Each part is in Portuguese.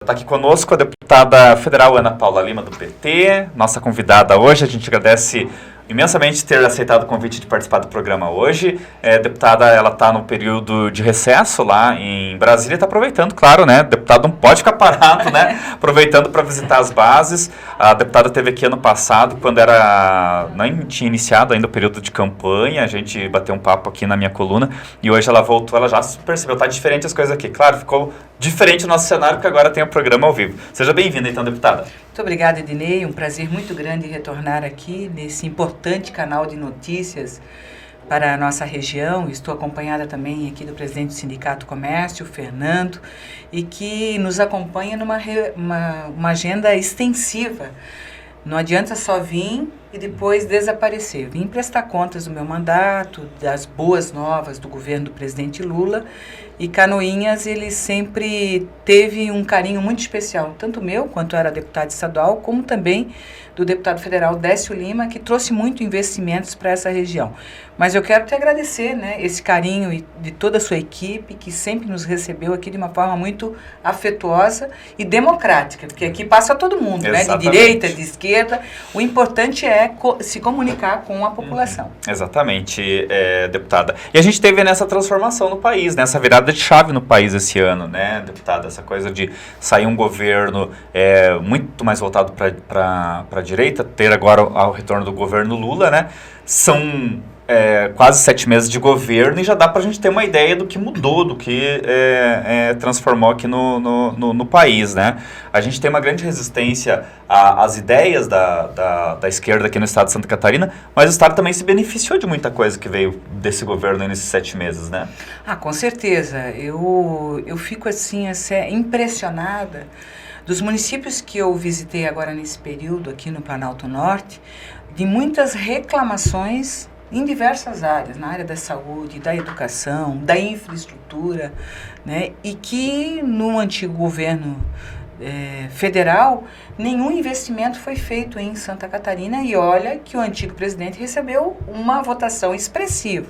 Está aqui conosco a deputada federal Ana Paula Lima, do PT, nossa convidada hoje. A gente agradece imensamente ter aceitado o convite de participar do programa hoje. Deputada, ela está no período de recesso lá em Brasília, está aproveitando, claro, né? Deputado não pode ficar parado, né? Aproveitando para visitar as bases. A deputada esteve aqui ano passado, quando nem tinha iniciado ainda o período de campanha. A gente bateu um papo aqui na minha coluna e hoje ela voltou, ela já percebeu, tá diferente as coisas aqui. Claro, ficou diferente o nosso cenário, porque agora tem o programa ao vivo. Seja bem-vinda, então, deputada. Muito obrigada, Ednei. Um prazer muito grande retornar aqui nesse importante canal de notícias para a nossa região. Estou acompanhada também aqui do presidente do Sindicato Comércio, Fernando, e que nos acompanha numa uma agenda extensiva. Não adianta só vir e depois desaparecer. Vim prestar contas do meu mandato, das boas novas do governo do presidente Lula. E Canoinhas, ele sempre teve um carinho muito especial, tanto meu, quanto era deputado estadual, como também do deputado federal Décio Lima, que trouxe muito investimentos para essa região. Mas eu quero te agradecer, né, esse carinho de toda a sua equipe, que sempre nos recebeu aqui de uma forma muito afetuosa e democrática, porque aqui passa todo mundo, né, de direita, de esquerda. O importante é se comunicar com a população. Exatamente, deputada. E a gente teve nessa transformação no país, nessa virada de chave no país esse ano, né, deputada? Essa coisa de sair um governo muito mais voltado para a direita, ter agora o retorno do governo Lula, né? São quase 7 meses de governo e já dá para a gente ter uma ideia do que mudou, do que transformou aqui no país, né? A gente tem uma grande resistência às ideias da esquerda aqui no estado de Santa Catarina, mas o estado também se beneficiou de muita coisa que veio desse governo nesses 7 meses, né? Ah, com certeza. Eu fico assim impressionada dos municípios que eu visitei agora nesse período aqui no Planalto Norte, de muitas reclamações em diversas áreas, na área da saúde, da educação, da infraestrutura, né? E que no antigo governo federal, nenhum investimento foi feito em Santa Catarina e olha que o antigo presidente recebeu uma votação expressiva.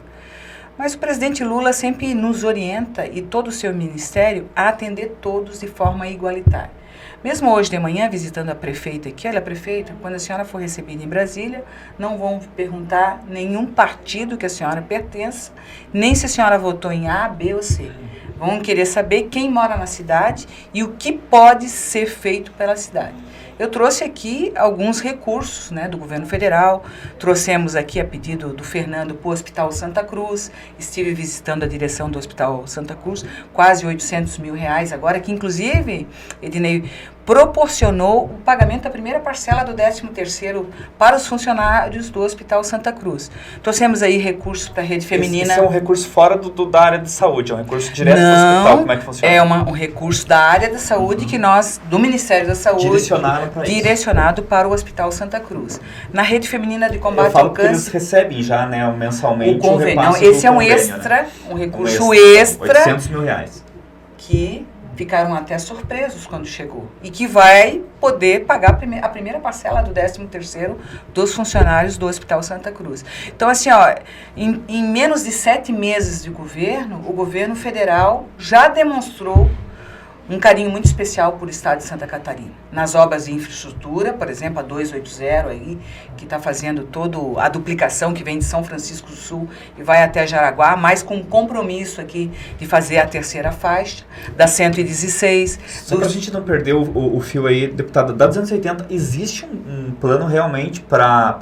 Mas o presidente Lula sempre nos orienta e todo o seu ministério a atender todos de forma igualitária. Mesmo hoje de manhã, visitando a prefeita aqui, olha, prefeita, quando a senhora for recebida em Brasília, não vão perguntar nenhum partido que a senhora pertença, nem se a senhora votou em A, B ou C. Vão querer saber quem mora na cidade e o que pode ser feito pela cidade. Eu trouxe aqui alguns recursos, né, do governo federal, trouxemos aqui a pedido do Fernando para o Hospital Santa Cruz, estive visitando a direção do Hospital Santa Cruz, quase R$800 mil agora, que inclusive, Ednei, proporcionou o pagamento da primeira parcela do 13º para os funcionários do Hospital Santa Cruz. Trouxemos aí recursos para a rede feminina. Esse é um recurso fora da área de saúde, é um recurso direto do hospital, como é que funciona? É um recurso da área da saúde que nós, do Ministério da Saúde, direcionado para o Hospital Santa Cruz. Na rede feminina de combate ao câncer... eles recebem já, né, mensalmente o convênio. Não, esse é um extra, né? Um recurso extra. R$800 mil. Que ficaram até surpresos quando chegou. E que vai poder pagar a primeira parcela do 13º dos funcionários do Hospital Santa Cruz. Então, assim, ó, em menos de 7 meses de governo, o governo federal já demonstrou um carinho muito especial por estado de Santa Catarina. Nas obras de infraestrutura, por exemplo, a 280 aí, que está fazendo toda a duplicação que vem de São Francisco do Sul e vai até Jaraguá, mas com compromisso aqui de fazer a terceira faixa, da 116. Só para a gente não perder o fio aí, deputada, da 280, existe um plano realmente para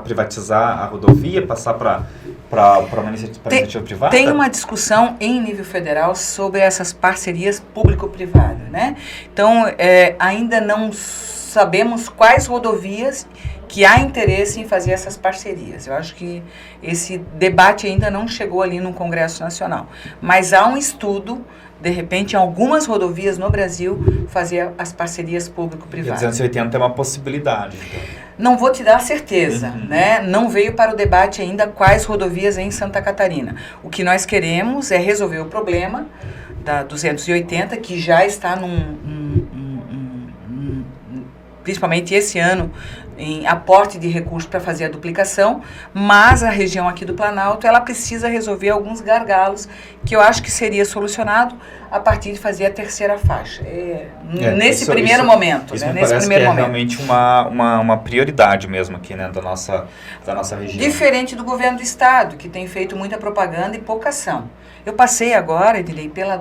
privatizar a rodovia, passar para uma iniciativa privada? Tem uma discussão em nível federal sobre essas parcerias público-privadas, né? Então, ainda não sabemos quais rodovias que há interesse em fazer essas parcerias. Eu acho que esse debate ainda não chegou ali no Congresso Nacional. Mas há um estudo, de repente, em algumas rodovias no Brasil, fazer as parcerias público-privadas. E 280 é uma possibilidade, então. Não vou te dar certeza, né? Não veio para o debate ainda quais rodovias em Santa Catarina. O que nós queremos é resolver o problema da 280, que já está principalmente esse ano, em aporte de recursos para fazer a duplicação, mas a região aqui do Planalto, ela precisa resolver alguns gargalos que eu acho que seria solucionado a partir de fazer a terceira faixa. Nesse primeiro momento. Isso né? me Nesse parece primeiro que é momento. realmente uma prioridade mesmo aqui, né, da nossa região. Diferente do governo do estado, que tem feito muita propaganda e pouca ação. Eu passei agora, Edilei, pela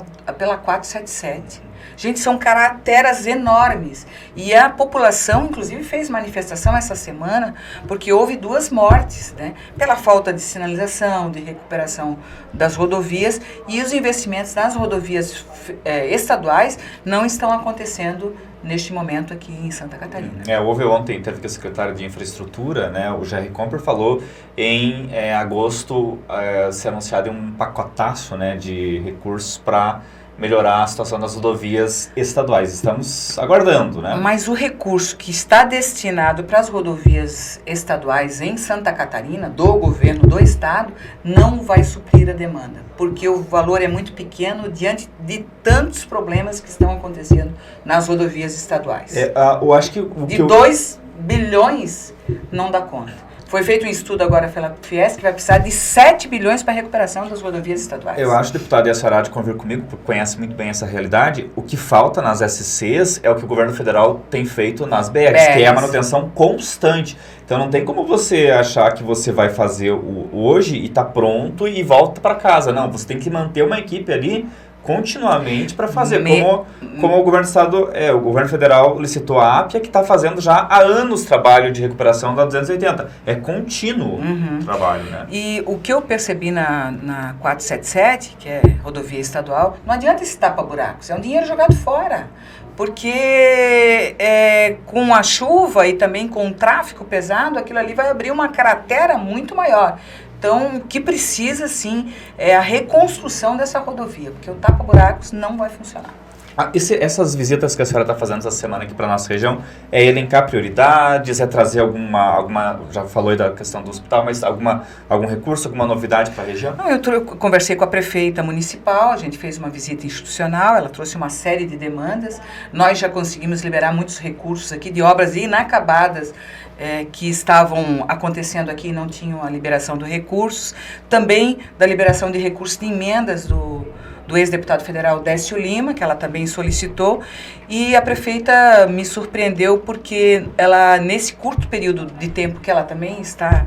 477. Gente, são crateras enormes. E a população, inclusive, fez manifestação essa semana, porque houve 2 mortes, né? Pela falta de sinalização, de recuperação das rodovias, e os investimentos nas rodovias estaduais não estão acontecendo neste momento aqui em Santa Catarina. Houve ontem, teve que o secretário de Infraestrutura, né, o Jerry Comper, falou em agosto ser anunciado um pacotaço, né, de recursos para melhorar a situação das rodovias estaduais. Estamos aguardando, né? Mas o recurso que está destinado para as rodovias estaduais em Santa Catarina, do governo do estado, não vai suprir a demanda, porque o valor é muito pequeno diante de tantos problemas que estão acontecendo nas rodovias estaduais. Eu acho que... De 2 bilhões não dá conta. Foi feito um estudo agora pela Fies que vai precisar de 7 bilhões para a recuperação das rodovias estaduais. Eu acho, deputado, e a senhora há de convir comigo, porque conhece muito bem essa realidade, o que falta nas SCs é o que o governo federal tem feito nas BRs, que é a manutenção constante. Então não tem como você achar que você vai fazer hoje e está pronto e volta para casa. Não, você tem que manter uma equipe ali continuamente para fazer, como o governo do estado, o governo federal licitou a APIA, que está fazendo já há anos trabalho de recuperação da 280. É contínuo o trabalho, né? E o que eu percebi na 477, que é rodovia estadual, não adianta esse tapa-buracos, é um dinheiro jogado fora. Porque com a chuva e também com o tráfego pesado, aquilo ali vai abrir uma cratera muito maior. Então, o que precisa, sim, é a reconstrução dessa rodovia, porque o tapa-buracos não vai funcionar. Essas visitas que a senhora está fazendo essa semana aqui para a nossa região, é elencar prioridades, é trazer alguma, já falou aí da questão do hospital, mas algum recurso, alguma novidade para a região? Não, eu conversei com a prefeita municipal, a gente fez uma visita institucional, ela trouxe uma série de demandas, nós já conseguimos liberar muitos recursos aqui de obras inacabadas, que estavam acontecendo aqui e não tinham a liberação de recursos, também da liberação de recursos de emendas do ex-deputado federal Décio Lima, que ela também solicitou, e a prefeita me surpreendeu porque ela, nesse curto período de tempo que ela também está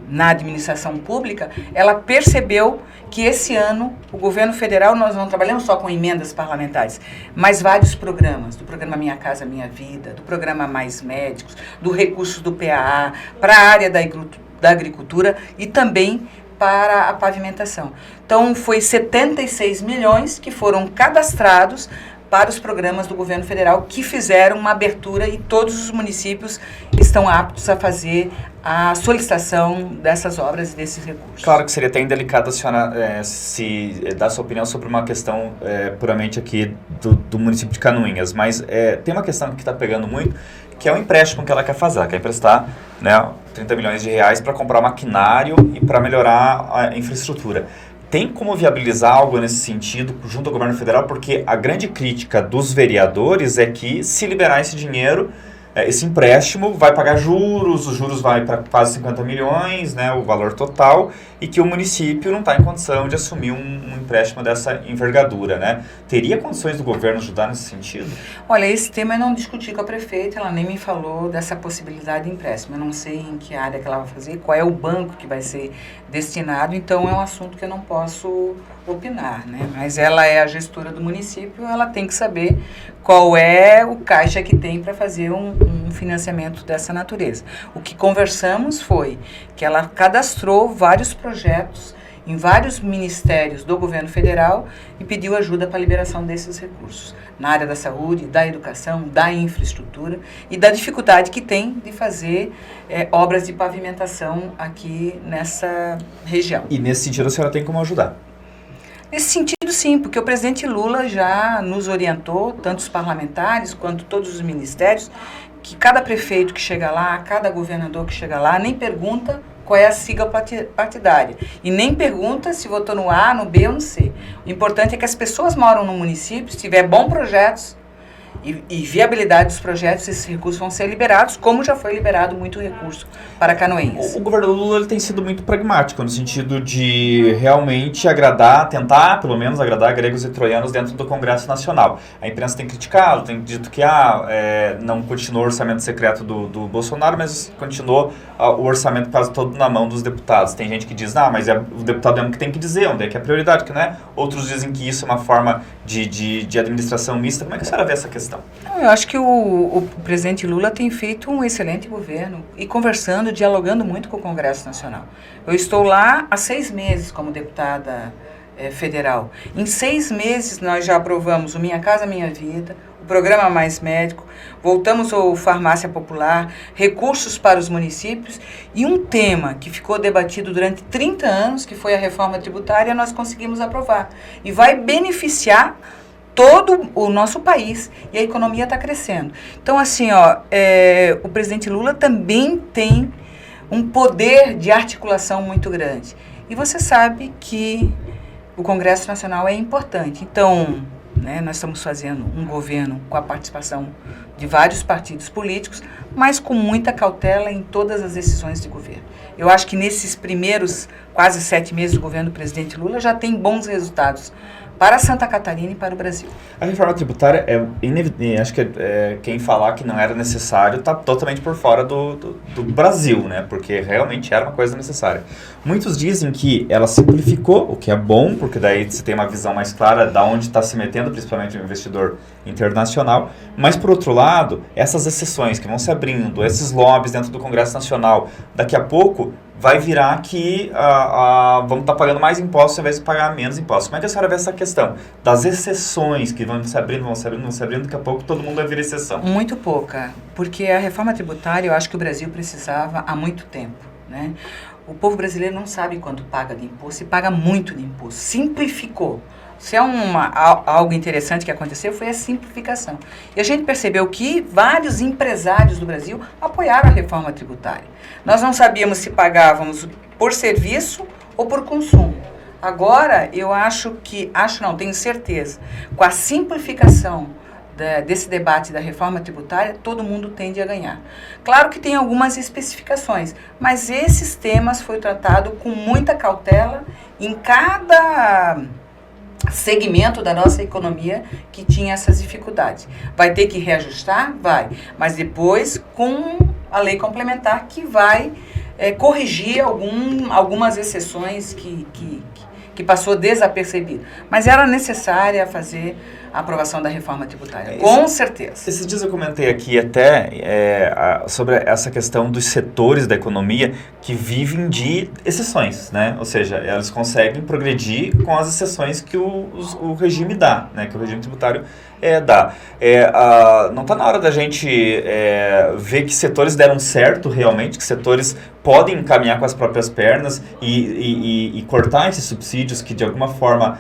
na administração pública, ela percebeu que esse ano o governo federal, nós não trabalhamos só com emendas parlamentares, mas vários programas, do programa Minha Casa Minha Vida, do programa Mais Médicos, do recurso do PAA, para a área da agricultura e também para a pavimentação. Então, foi 76 milhões que foram cadastrados para os programas do governo federal que fizeram uma abertura e todos os municípios estão aptos a fazer a solicitação dessas obras e desses recursos. Claro que seria até indelicado a senhora se dar sua opinião sobre uma questão puramente aqui do município de Canoinhas, mas tem uma questão que está pegando muito, que é o empréstimo que ela quer fazer. Ela quer emprestar 30 milhões de reais para comprar maquinário e para melhorar a infraestrutura. Tem como viabilizar algo nesse sentido junto ao governo federal? Porque a grande crítica dos vereadores é que se liberar esse dinheiro, esse empréstimo vai pagar juros, os juros vai para quase 50 milhões, né, o valor total, e que o município não está em condição de assumir um empréstimo dessa envergadura, né? Teria condições do governo ajudar nesse sentido? Olha, esse tema eu não discuti com a prefeita, ela nem me falou dessa possibilidade de empréstimo. Eu não sei em que área que ela vai fazer, qual é o banco que vai ser destinado, então é um assunto que eu não posso opinar, né? Mas ela é a gestora do município, ela tem que saber qual é o caixa que tem para fazer um financiamento dessa natureza. O que conversamos foi que ela cadastrou vários projetos em vários ministérios do governo federal e pediu ajuda para a liberação desses recursos, na área da saúde, da educação, da infraestrutura e da dificuldade que tem de fazer obras de pavimentação aqui nessa região. E nesse sentido a senhora tem como ajudar? Nesse sentido, sim, porque o presidente Lula já nos orientou, tanto os parlamentares quanto todos os ministérios, que cada prefeito que chega lá, cada governador que chega lá, nem pergunta qual é a sigla partidária e nem pergunta se votou no A, no B ou no C. O importante é que as pessoas moram no município, se tiver bons projetos e viabilidade dos projetos, esses recursos vão ser liberados, como já foi liberado muito recurso para Canoinhas. O governo Lula ele tem sido muito pragmático, no sentido de realmente agradar, tentar pelo menos agradar gregos e troianos dentro do Congresso Nacional. A imprensa tem criticado, tem dito que não continuou o orçamento secreto do Bolsonaro, mas continuou o orçamento quase todo na mão dos deputados. Tem gente que diz, mas o deputado é o que tem que dizer, onde é que é a prioridade, que não é? Outros dizem que isso é uma forma de administração mista. Como é que a senhora vê essa questão? Eu acho que o presidente Lula tem feito um excelente governo e conversando, dialogando muito com o Congresso Nacional. Eu estou lá há 6 meses como deputada federal. Em 6 meses nós já aprovamos o Minha Casa Minha Vida, o Programa Mais Médico, voltamos ao Farmácia Popular, recursos para os municípios e um tema que ficou debatido durante 30 anos, que foi a reforma tributária, nós conseguimos aprovar. E vai beneficiar todo o nosso país e a economia está crescendo. Então, assim, o presidente Lula também tem um poder de articulação muito grande. E você sabe que o Congresso Nacional é importante. Então, nós estamos fazendo um governo com a participação de vários partidos políticos, mas com muita cautela em todas as decisões de governo. Eu acho que nesses primeiros quase 7 meses do governo do presidente Lula já tem bons resultados para Santa Catarina e para o Brasil. A reforma tributária acho que quem falar que não era necessário está totalmente por fora do Brasil, né? Porque realmente era uma coisa necessária. Muitos dizem que ela simplificou, o que é bom, porque daí você tem uma visão mais clara de onde está se metendo, principalmente o investidor internacional. Mas, por outro lado, essas exceções que vão se abrindo, esses lobbies dentro do Congresso Nacional, daqui a pouco vai virar que vamos estar pagando mais impostos ao invés de pagar menos impostos. Como é que a senhora vê essa questão das exceções que vão se abrindo, daqui a pouco todo mundo vai vir exceção? Muito pouca, porque a reforma tributária eu acho que o Brasil precisava há muito tempo, né? O povo brasileiro não sabe quanto paga de imposto e paga muito de imposto. Simplificou. Se é algo interessante que aconteceu, foi a simplificação. E a gente percebeu que vários empresários do Brasil apoiaram a reforma tributária. Nós não sabíamos se pagávamos por serviço ou por consumo. Agora, tenho certeza, com a simplificação desse debate da reforma tributária, todo mundo tende a ganhar. Claro que tem algumas especificações, mas esses temas foram tratados com muita cautela em cada segmento da nossa economia que tinha essas dificuldades. Vai ter que reajustar? Vai. Mas depois com a lei complementar que vai corrigir algumas exceções que passou desapercebido. Mas era necessária fazer a aprovação da reforma tributária, com certeza. Esses dias eu comentei aqui até sobre essa questão dos setores da economia que vivem de exceções, né? Ou seja, elas conseguem progredir com as exceções que o regime dá, né? Que o regime tributário dá. Não está na hora da gente ver que setores deram certo realmente, que setores podem caminhar com as próprias pernas e cortar esses subsídios que de alguma forma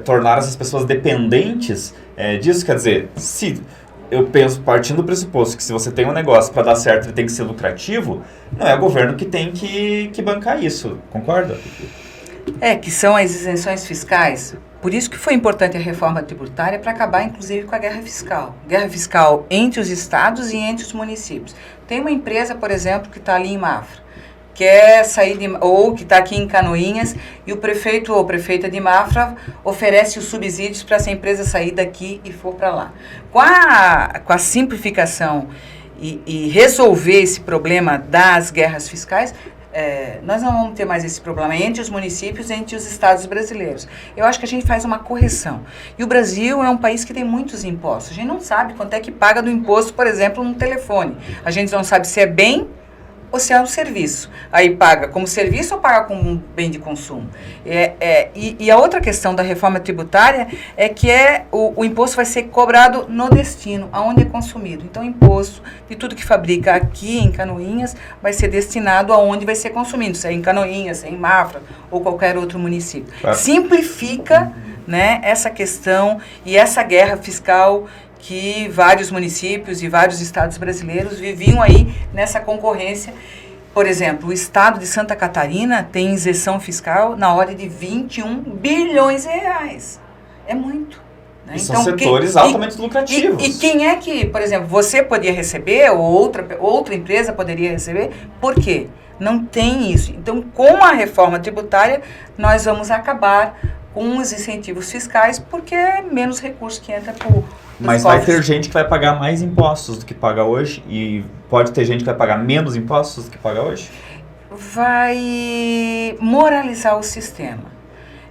tornaram essas pessoas dependentes disso. Quer dizer, se eu penso, partindo do pressuposto que se você tem um negócio para dar certo ele tem que ser lucrativo, não é o governo que tem que bancar isso, concorda? Que são as isenções fiscais. Por isso que foi importante a reforma tributária para acabar, inclusive, com a guerra fiscal. Guerra fiscal entre os estados e entre os municípios. Tem uma empresa, por exemplo, que está ali em Mafra, quer sair ou que está aqui em Canoinhas, e o prefeito ou prefeita de Mafra oferece os subsídios para essa empresa sair daqui e for para lá. Com a simplificação e resolver esse problema das guerras fiscais, nós não vamos ter mais esse problema entre os municípios e entre os estados brasileiros. Eu acho que a gente faz uma correção. E o Brasil é um país que tem muitos impostos. A gente não sabe quanto é que paga do imposto, por exemplo, no telefone. A gente não sabe se é bem ou se é um serviço. Aí paga como serviço ou paga como um bem de consumo. E a outra questão da reforma tributária é que o imposto vai ser cobrado no destino, aonde é consumido. Então, o imposto de tudo que fabrica aqui em Canoinhas vai ser destinado aonde vai ser consumido, se é em Canoinhas, se é em Mafra ou qualquer outro município. Claro. Simplifica, né, essa questão e essa guerra fiscal que vários municípios e vários estados brasileiros viviam aí nessa concorrência. Por exemplo, o estado de Santa Catarina tem isenção fiscal na ordem de 21 bilhões de reais. É muito. Né? E são setores altamente lucrativos. E quem é que, por exemplo, você poderia receber, ou outra empresa poderia receber, por quê? Não tem isso. Então, com a reforma tributária, nós vamos acabar com os incentivos fiscais, porque é menos recurso que entra por... Mas vai ter gente que vai pagar mais impostos do que paga hoje, e pode ter gente que vai pagar menos impostos do que paga hoje? Vai moralizar o sistema.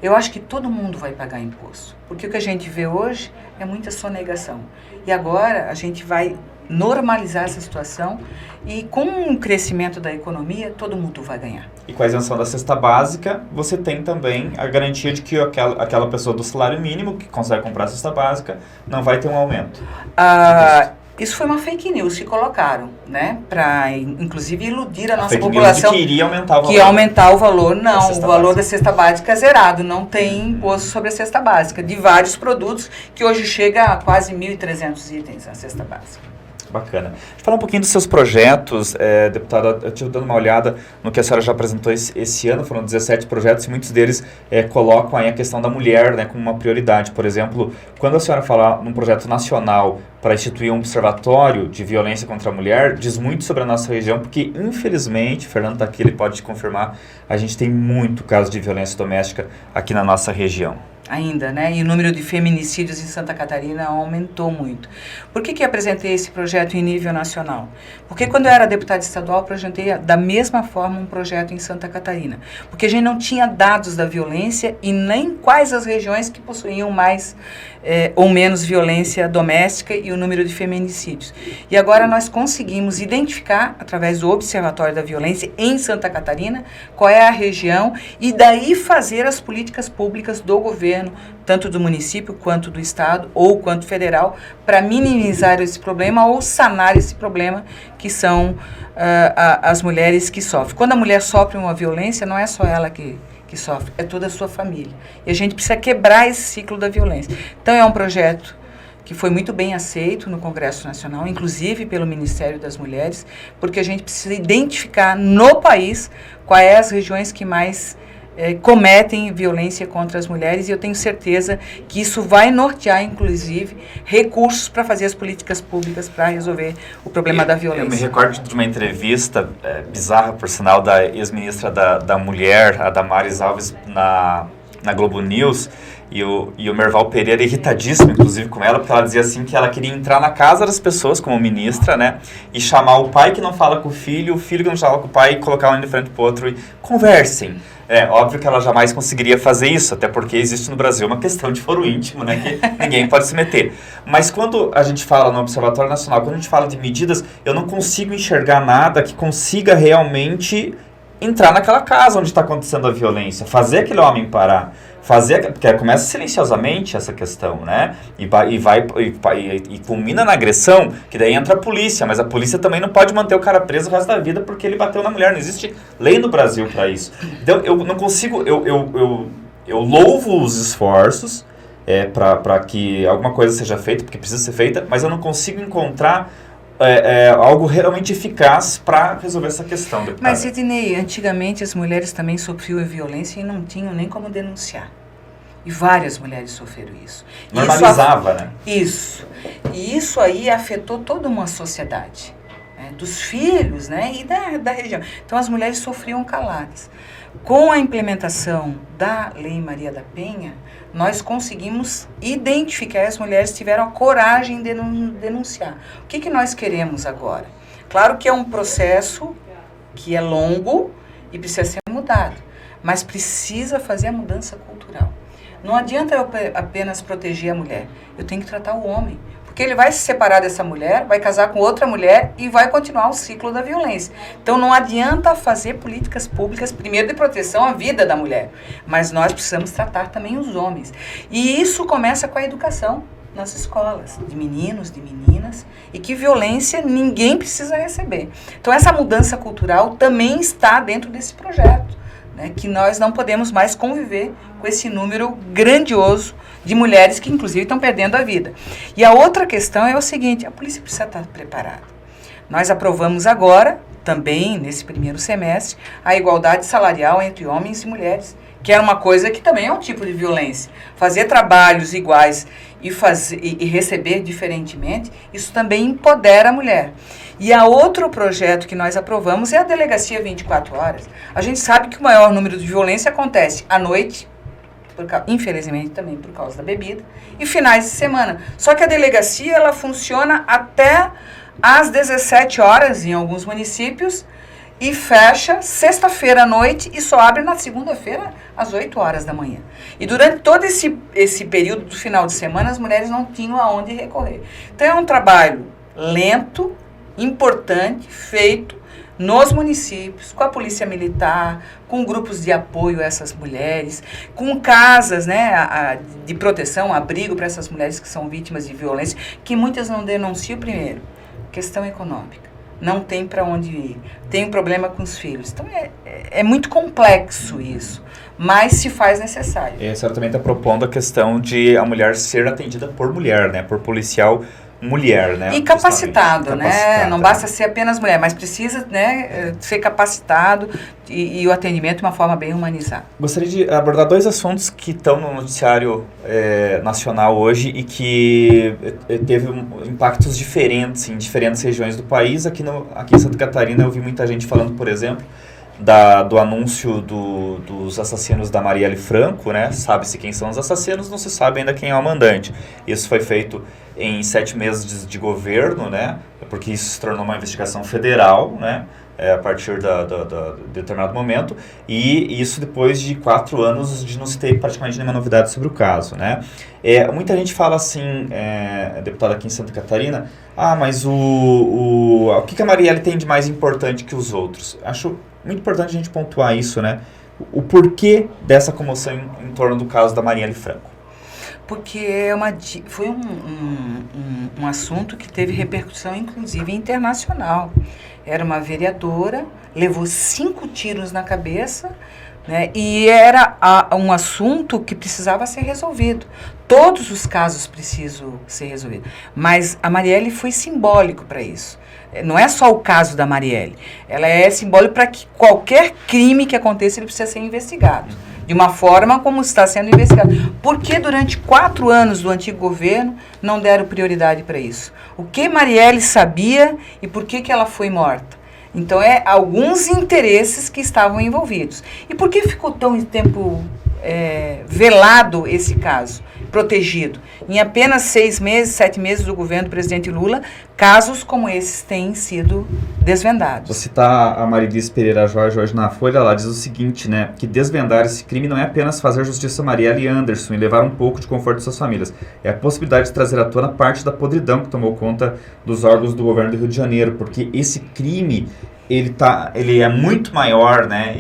Eu acho que todo mundo vai pagar imposto, porque o que a gente vê hoje é muita sonegação. E agora a gente vai normalizar essa situação e com o crescimento da economia, todo mundo vai ganhar. E com a isenção da cesta básica, você tem também a garantia de que aquela pessoa do salário mínimo que consegue comprar a cesta básica não vai ter um aumento. Isso foi uma fake news que colocaram, né? Para, inclusive, iludir a nossa fake população. News de que iria aumentar o valor. Que ia aumentar o valor. Não, o valor da cesta básica é zerado. Não tem imposto sobre a cesta básica. De vários produtos, que hoje chega a quase 1.300 itens a cesta básica. Bacana. Falar um pouquinho dos seus projetos, deputada, eu estive dando uma olhada no que a senhora já apresentou esse ano, foram 17 projetos e muitos deles colocam aí a questão da mulher, né, como uma prioridade. Por exemplo, quando a senhora fala num projeto nacional para instituir um observatório de violência contra a mulher, diz muito sobre a nossa região, porque infelizmente, Fernando está aqui, ele pode te confirmar, a gente tem muito caso de violência doméstica aqui na nossa região. Ainda, né? E o número de feminicídios em Santa Catarina aumentou muito. Por que apresentei esse projeto em nível nacional? Porque quando eu era deputada estadual, eu apresentei da mesma forma um projeto em Santa Catarina. Porque a gente não tinha dados da violência e nem quais as regiões que possuíam mais ou menos violência doméstica e o número de feminicídios. E agora nós conseguimos identificar, através do Observatório da Violência em Santa Catarina, qual é a região e daí fazer as políticas públicas do governo, tanto do município quanto do estado ou quanto federal, para minimizar esse problema ou sanar esse problema que são as mulheres que sofrem. Quando a mulher sofre uma violência, não é só ela que sofre, é toda a sua família. E a gente precisa quebrar esse ciclo da violência. Então é um projeto que foi muito bem aceito no Congresso Nacional, inclusive pelo Ministério das Mulheres, porque a gente precisa identificar no país quais as regiões que mais cometem violência contra as mulheres, e eu tenho certeza que isso vai nortear, inclusive, recursos para fazer as políticas públicas para resolver o problema da violência. Eu me recordo de uma entrevista bizarra, por sinal, da ex-ministra da Mulher, a Damares Alves, na Globo News, e o Merval Pereira irritadíssimo, inclusive, com ela, porque ela dizia assim que ela queria entrar na casa das pessoas como ministra, né, e chamar o pai que não fala com o filho que não fala com o pai, e colocar um de frente pro outro e conversem. É óbvio que ela jamais conseguiria fazer isso, até porque existe no Brasil uma questão de foro íntimo, né, que ninguém pode se meter. Mas quando a gente fala no Observatório Nacional, quando a gente fala de medidas, eu não consigo enxergar nada que consiga realmente entrar naquela casa onde está acontecendo a violência, fazer aquele homem parar, porque começa silenciosamente essa questão, né? E culmina na agressão, que daí entra a polícia, mas a polícia também não pode manter o cara preso o resto da vida porque ele bateu na mulher, não existe lei no Brasil para isso. Então eu não consigo, eu louvo os esforços para que alguma coisa seja feita, porque precisa ser feita, mas eu não consigo encontrar algo realmente eficaz para resolver essa questão, deputada. Mas, Ednei, antigamente as mulheres também sofriam violência e não tinham nem como denunciar. E várias mulheres sofreram isso. Normalizava, né? Isso. E isso aí afetou toda uma sociedade, né? Dos filhos, né? E da região. Então as mulheres sofriam caladas. Com a implementação da Lei Maria da Penha, nós conseguimos identificar, as mulheres tiveram a coragem de denunciar. O que nós queremos agora? Claro que é um processo que é longo e precisa ser mudado, mas precisa fazer a mudança cultural. Não adianta eu apenas proteger a mulher, eu tenho que tratar o homem. Porque ele vai se separar dessa mulher, vai casar com outra mulher e vai continuar o ciclo da violência. Então não adianta fazer políticas públicas, primeiro de proteção à vida da mulher, mas nós precisamos tratar também os homens. E isso começa com a educação nas escolas, de meninos, de meninas, e que violência ninguém precisa receber. Então essa mudança cultural também está dentro desse projeto, né, que nós não podemos mais conviver com esse número grandioso de mulheres que, inclusive, estão perdendo a vida. E a outra questão é o seguinte, a polícia precisa estar preparada. Nós aprovamos agora, também nesse primeiro semestre, a igualdade salarial entre homens e mulheres, que era uma coisa que também é um tipo de violência. Fazer trabalhos iguais e receber diferentemente, isso também empodera a mulher. E a outro projeto que nós aprovamos é a Delegacia 24 Horas. A gente sabe que o maior número de violência acontece à noite, infelizmente também por causa da bebida, e finais de semana. Só que a delegacia, ela funciona até às 17 horas em alguns municípios e fecha sexta-feira à noite e só abre na segunda-feira às 8 horas da manhã. E durante todo esse período do final de semana, as mulheres não tinham aonde recorrer. Então é um trabalho lento, importante, feito nos municípios, com a polícia militar, com grupos de apoio a essas mulheres, com casas, né, de proteção, abrigo para essas mulheres que são vítimas de violência, que muitas não denunciam primeiro. Questão econômica. Não tem para onde ir. Tem um problema com os filhos. Então, é muito complexo isso, mas se faz necessário. E a senhora também está propondo a questão de a mulher ser atendida por mulher, né, por policial mulher, né? E capacitado, né? Não basta ser apenas mulher, mas precisa, né, ser capacitado e o atendimento de uma forma bem humanizada. Gostaria de abordar dois assuntos que estão no noticiário nacional hoje e que teve impactos diferentes em diferentes regiões do país. Aqui em Santa Catarina eu vi muita gente falando, por exemplo, do anúncio dos assassinos da Marielle Franco, né? Sabe-se quem são os assassinos, não se sabe ainda quem é o mandante. Isso foi feito em 7 meses de governo, né? Porque isso se tornou uma investigação federal, né? A partir de determinado momento, e isso depois de 4 anos de não se ter praticamente nenhuma novidade sobre o caso, né? Muita gente fala assim, deputada aqui em Santa Catarina, mas o que a Marielle tem de mais importante que os outros? Acho muito importante a gente pontuar isso, né? O porquê dessa comoção em torno do caso da Marielle Franco. Porque foi um assunto que teve repercussão, inclusive, internacional. Era uma vereadora, levou 5 tiros na cabeça, né, e era um assunto que precisava ser resolvido. Todos os casos precisam ser resolvidos. Mas a Marielle foi simbólico para isso. Não é só o caso da Marielle. Ela é simbólico para que qualquer crime que aconteça, ele precisa ser investigado. De uma forma como está sendo investigado. Por que durante 4 anos do antigo governo não deram prioridade para isso? O que Marielle sabia e por que ela foi morta? Então, alguns interesses que estavam envolvidos. E por que ficou tão tempo velado esse caso, protegido? Em apenas 6 meses, 7 meses do governo do presidente Lula, casos como esses têm sido desvendados. Vou citar a Marilis Pereira Jorge hoje na Folha, ela diz o seguinte, né, que desvendar esse crime não é apenas fazer justiça a Marielle e Anderson e levar um pouco de conforto de suas famílias, é a possibilidade de trazer à tona parte da podridão que tomou conta dos órgãos do governo do Rio de Janeiro, porque esse crime ele é muito maior, né?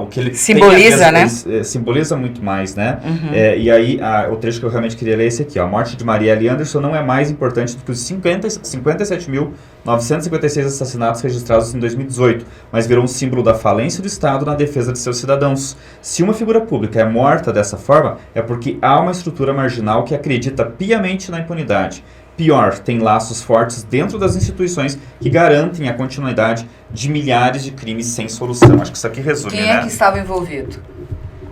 O que ele simboliza, né? Simboliza muito mais, né? Uhum. E aí, o trecho que eu realmente queria ler é esse aqui, ó. A morte de Marielle Anderson não é mais importante do que os 57.956 assassinatos registrados em 2018, mas virou um símbolo da falência do Estado na defesa de seus cidadãos. Se uma figura pública é morta dessa forma, é porque há uma estrutura marginal que acredita piamente na impunidade. Pior, tem laços fortes dentro das instituições que garantem a continuidade de milhares de crimes sem solução. Acho que isso aqui resume, Quem é que estava envolvido?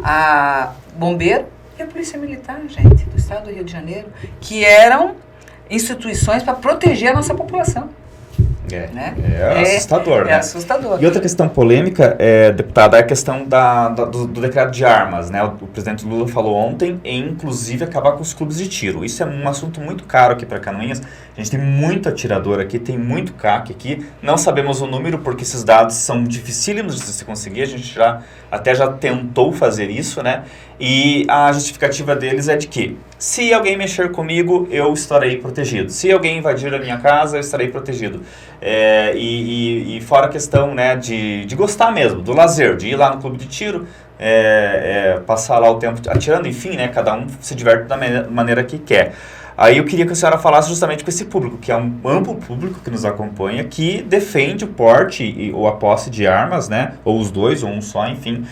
A bombeiro e a polícia militar, gente, do estado do Rio de Janeiro, que eram instituições para proteger a nossa população. Né? Assustador, né? É assustador. E outra questão polêmica, deputada, é a questão do decreto de armas, né? O presidente Lula falou ontem em, inclusive, acabar com os clubes de tiro. Isso é um assunto muito caro aqui para Canoinhas. A gente tem muito atirador aqui, tem muito CAC aqui. Não sabemos o número porque esses dados são dificílimos de se conseguir. A gente já tentou fazer isso, né? E a justificativa deles é de que se alguém mexer comigo, eu estarei protegido. Se alguém invadir a minha casa, eu estarei protegido. E fora a questão, né, de gostar mesmo, do lazer, de ir lá no clube de tiro, passar lá o tempo atirando, enfim, né, cada um se diverte da maneira que quer. Aí eu queria que a senhora falasse justamente com esse público, que é um amplo público que nos acompanha, que defende o porte ou a posse de armas, né, ou os dois, ou um só, enfim,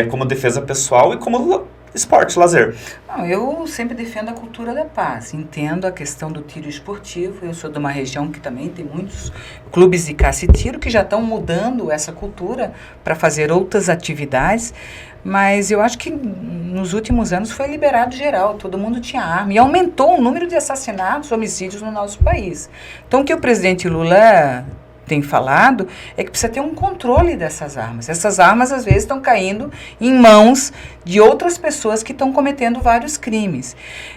como defesa pessoal e como esporte, lazer. Não, eu sempre defendo a cultura da paz, entendo a questão do tiro esportivo, eu sou de uma região que também tem muitos clubes de caça e tiro que já estão mudando essa cultura para fazer outras atividades, mas eu acho que nos últimos anos foi liberado geral, todo mundo tinha arma e aumentou o número de assassinatos, homicídios no nosso país. Então o que o presidente Lula tem falado é que precisa ter um controle dessas armas. Essas armas, às vezes, estão caindo em mãos de outras pessoas que estão cometendo vários crimes.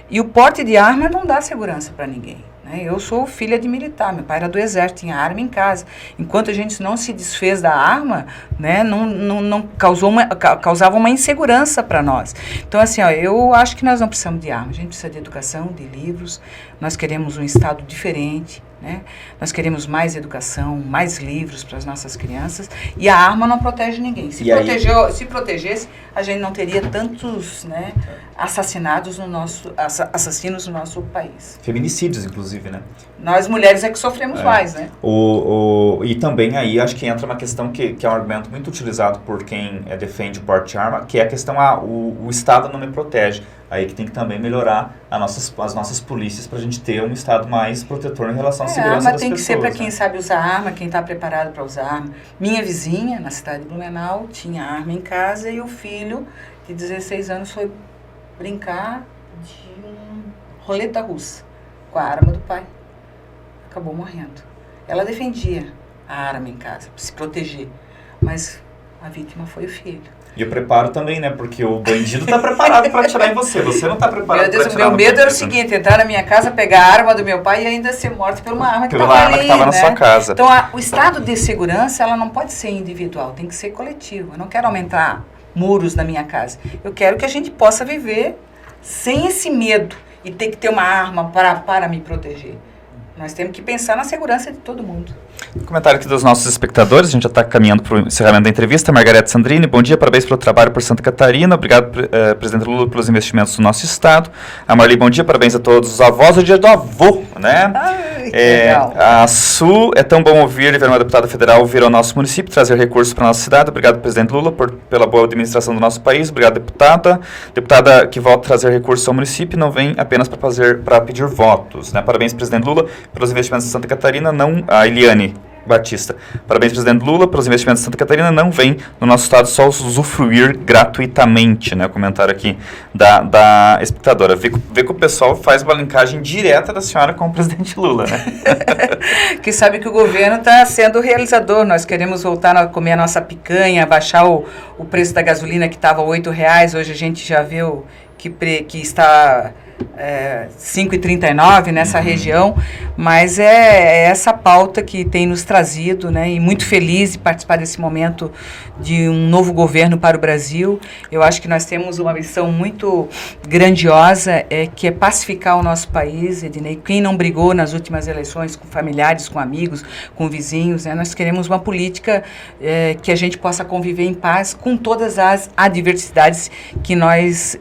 E o porte de arma não dá segurança para ninguém. Né? Eu sou filha de militar, meu pai era do exército, tinha arma em casa. Enquanto a gente não se desfez da arma, né, não causava uma insegurança para nós. Então, assim, ó, eu acho que nós não precisamos de arma, a gente precisa de educação, de livros, nós queremos um Estado diferente, né? Nós queremos mais educação, mais livros para as nossas crianças, e a arma não protege ninguém. Se protegesse, a gente não teria tantos, né, assassinos no nosso país. Feminicídios, inclusive, né? Nós mulheres é que sofremos mais, né? E também aí acho que entra uma questão que é um argumento muito utilizado por quem defende o porte de arma, que é a questão, o Estado não me protege. Aí que tem que também melhorar as nossas polícias para a gente ter um Estado mais protetor em relação à segurança das pessoas. A arma tem que ser para quem sabe usar arma, quem está preparado para usar arma. Minha vizinha, na cidade de Blumenau, tinha arma em casa e o filho de 16 anos foi brincar de roleta russa com a arma do pai. Acabou morrendo. Ela defendia a arma em casa, para se proteger, mas a vítima foi o filho. E o preparo também, né? Porque o bandido está preparado para atirar em você. Você não está preparado para atirar. Meu medo era o seguinte, entrar na minha casa, pegar a arma do meu pai e ainda ser morto por uma arma que estava ali, que estava na sua casa. Então, o estado de segurança, ela não pode ser individual, tem que ser coletivo. Eu não quero aumentar muros na minha casa. Eu quero que a gente possa viver sem esse medo e ter que ter uma arma para me proteger. Nós temos que pensar na segurança de todo mundo. Comentário aqui dos nossos espectadores, a gente já está caminhando para o encerramento da entrevista. Margarete Sandrini, bom dia, parabéns pelo trabalho por Santa Catarina, obrigado, presidente Lula, pelos investimentos no nosso estado. A Marli, bom dia, parabéns a todos os avós, o dia do avô, né? Ai, que legal. A Su, é tão bom ouvir e ver uma deputada federal vir ao nosso município, trazer recursos para a nossa cidade. Obrigado, presidente Lula, pela boa administração do nosso país. Obrigado, deputada. Deputada que volta a trazer recursos ao município, não vem apenas para pedir votos, né? Parabéns, presidente Lula, pelos investimentos em Santa Catarina, a Eliane Batista. Parabéns, presidente Lula, pelos investimentos em Santa Catarina, não vem no nosso estado só usufruir gratuitamente, né? O comentário aqui da espectadora. Vê que o pessoal faz uma linkagem direta da senhora com o presidente Lula, né? Que sabe que o governo está sendo realizador. Nós queremos voltar a comer a nossa picanha, baixar o preço da gasolina que estava R$ 8,00, hoje a gente já viu que está 5,39 nessa região, mas é essa pauta que tem nos trazido, né, e muito feliz de participar desse momento de um novo governo para o Brasil. Eu acho que nós temos uma missão muito grandiosa, que é pacificar o nosso país, Ednei. Quem não brigou nas últimas eleições com familiares, com amigos, com vizinhos, né, nós queremos uma política que a gente possa conviver em paz com todas as adversidades que nós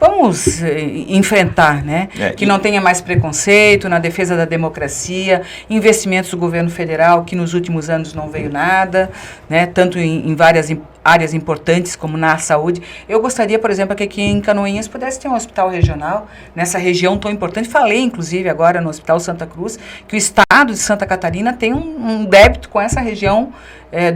vamos enfrentar, né? Que não tenha mais preconceito, na defesa da democracia, investimentos do governo federal, que nos últimos anos não veio nada, né? Tanto em várias áreas importantes, como na saúde. Eu gostaria, por exemplo, que aqui em Canoinhas pudesse ter um hospital regional, nessa região tão importante. Falei, inclusive, agora no Hospital Santa Cruz, que o estado de Santa Catarina tem um débito com essa região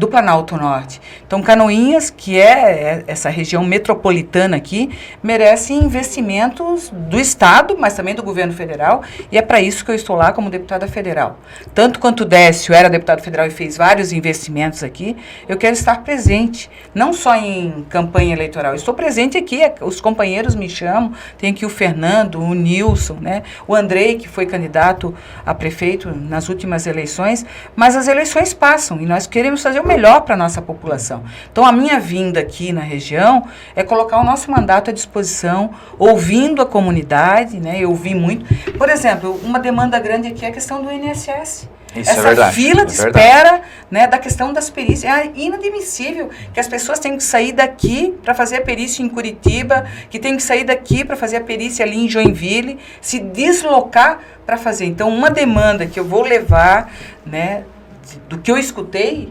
do Planalto Norte. Então, Canoinhas, que é essa região metropolitana aqui, merece investimentos do Estado, mas também do governo federal, e é para isso que eu estou lá como deputada federal. Tanto quanto o Décio era deputado federal e fez vários investimentos aqui, eu quero estar presente, não só em campanha eleitoral, eu estou presente aqui, os companheiros me chamam, tem aqui o Fernando, o Nilson, né, o Andrei, que foi candidato a prefeito nas últimas eleições, mas as eleições passam e nós queremos fazer o melhor para a nossa população. Então, a minha vinda aqui na região é colocar o nosso mandato à disposição, ouvindo a comunidade, né? Eu ouvi muito. Por exemplo, uma demanda grande aqui é a questão do INSS. Isso essa é verdade, fila de espera, né, da questão das perícias. É inadmissível que as pessoas tenham que sair daqui para fazer a perícia em Curitiba, que tenham que sair daqui para fazer a perícia ali em Joinville, se deslocar para fazer. Então, uma demanda que eu vou levar, né, do que eu escutei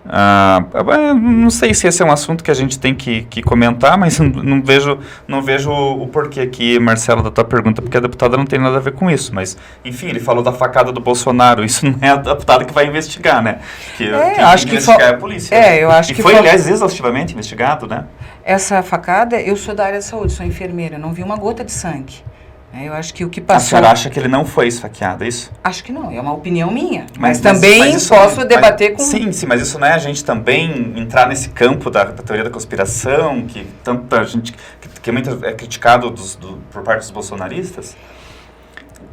Não sei se esse é um assunto que a gente tem que comentar, mas não vejo o porquê aqui, Marcelo, da tua pergunta, porque a deputada não tem nada a ver com isso. Mas, enfim, ele falou da facada do Bolsonaro, isso não é a deputada que vai investigar, né? Quem acho que investigar é a polícia. Eu acho que foi, aliás, exaustivamente investigado, né? Essa facada, eu sou da área da saúde, sou enfermeira, não vi uma gota de sangue. Eu acho que o que passou... A senhora acha que ele não foi esfaqueado, é isso? Acho que não, é uma opinião minha. Mas também posso debater com... Sim, mas isso não é a gente também entrar nesse campo da teoria da conspiração, que tanta gente... que é criticado por parte dos bolsonaristas?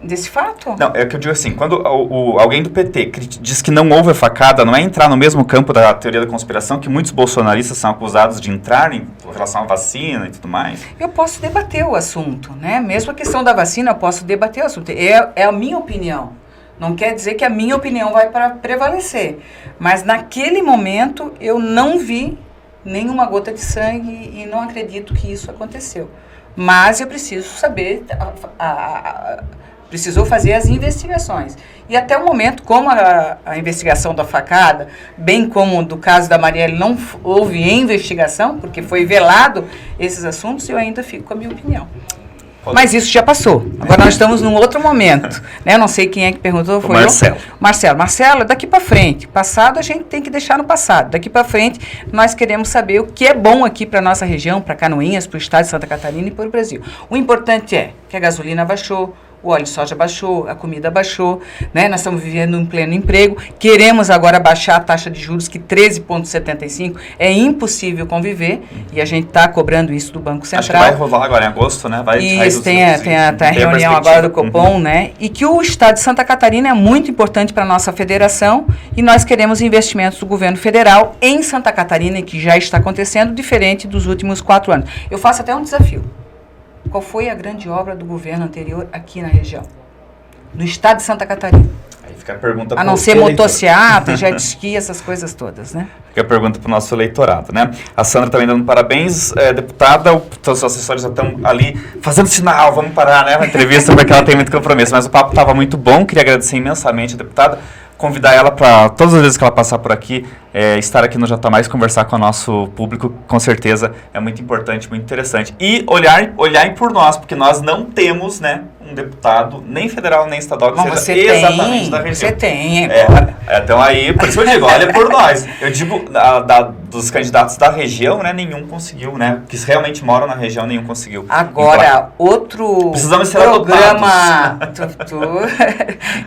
Desse fato? Não, é que eu digo assim, quando alguém do PT diz que não houve a facada, não é entrar no mesmo campo da teoria da conspiração que muitos bolsonaristas são acusados de entrarem em relação à vacina e tudo mais? Eu posso debater o assunto, né? Mesmo a questão da vacina, eu posso debater o assunto. É a minha opinião. Não quer dizer que a minha opinião vai prevalecer. Mas naquele momento eu não vi nenhuma gota de sangue e não acredito que isso aconteceu. Mas eu preciso saber... Precisou fazer as investigações. E até o momento, como a investigação da facada, bem como do caso da Marielle, não houve investigação, porque foi velado esses assuntos, eu ainda fico com a minha opinião. Mas isso já passou. Agora nós estamos num outro momento. Né? Eu não sei quem é que perguntou, foi Marcelo. Marcelo, daqui para frente. Passado a gente tem que deixar no passado. Daqui para frente nós queremos saber o que é bom aqui para a nossa região, para Canoinhas, para o estado de Santa Catarina e para o Brasil. O importante é que a gasolina baixou, o óleo de soja baixou, a comida baixou, né? Nós estamos vivendo em pleno emprego, queremos agora baixar a taxa de juros, que 13,75 é impossível conviver, e a gente está cobrando isso do Banco Central. Acho que vai rolar agora em agosto, né? Isso, tem a reunião agora do Copom, né? E que o estado de Santa Catarina é muito importante para a nossa federação, e nós queremos investimentos do governo federal em Santa Catarina, que já está acontecendo, diferente dos últimos 4 anos. Eu faço até um desafio. Qual foi a grande obra do governo anterior aqui na região? No estado de Santa Catarina. Aí fica a pergunta a não ser motociata, jet ski, essas coisas todas, né? Fica a pergunta para o nosso eleitorado, né? A Sandra também dando parabéns, deputada, os assessores já estão ali fazendo sinal, vamos parar, né? A entrevista, porque ela tem muito compromisso. Mas o papo estava muito bom, queria agradecer imensamente a deputada. Convidar ela para, todas as vezes que ela passar por aqui, estar aqui no Jota Mais, conversar com o nosso público, com certeza é muito importante, muito interessante. E olharem por nós, porque nós não temos, né, um deputado, nem federal, nem estadual, que seja exatamente da região. Você tem, então aí, por isso eu digo, olha por nós. Eu digo, dos candidatos da região, né, nenhum conseguiu, né, que realmente moram na região, nenhum conseguiu. Agora, outro programa,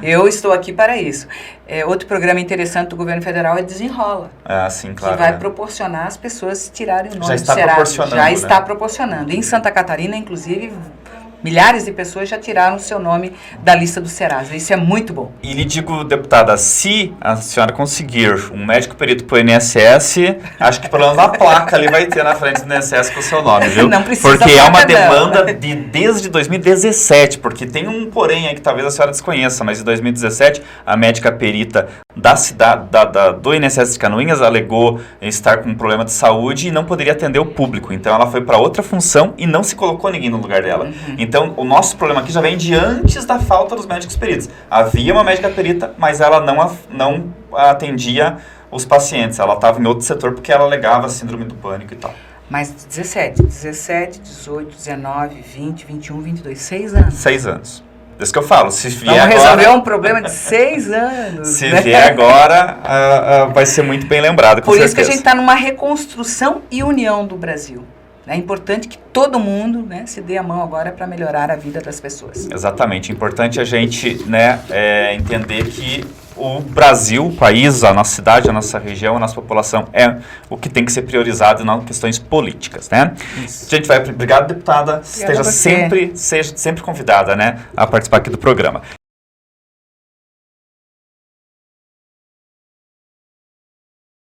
eu estou aqui para isso. Outro programa interessante do governo federal é Desenrola. Sim, claro. Que vai proporcionar as pessoas tirarem o nome do Serasa. Já está proporcionando. Em Santa Catarina, inclusive, milhares de pessoas já tiraram o seu nome da lista do Serasa. Isso é muito bom. E lhe digo, deputada, se a senhora conseguir um médico perito para o INSS, acho que pelo menos a placa ali vai ter na frente do INSS com o seu nome, viu? Não precisa. Porque é uma demanda desde 2017, porque tem um porém aí que talvez a senhora desconheça, mas em 2017 a médica perita da cidade, do INSS de Canoinhas alegou estar com um problema de saúde e não poderia atender o público. Então ela foi para outra função e não se colocou ninguém no lugar dela. Então o nosso problema aqui já vem de antes da falta dos médicos peritos. Havia uma médica perita, mas ela não atendia os pacientes. Ela estava em outro setor porque ela alegava síndrome do pânico e tal. Mas 17, 18, 19, 20, 21, 22, 6 anos. 6 anos. Isso que eu falo, se vier agora... Vamos resolver um problema de 6 anos. Se vier agora, vai ser muito bem lembrado, com certeza. Por isso que a gente está numa reconstrução e união do Brasil. É importante que todo mundo, né, se dê a mão agora para melhorar a vida das pessoas. Exatamente. É importante a gente, né, entender que o Brasil, o país, a nossa cidade, a nossa região, a nossa população é o que tem que ser priorizado e não questões políticas, né? Isso. Gente, obrigado, deputada. Seja sempre convidada, né, a participar aqui do programa.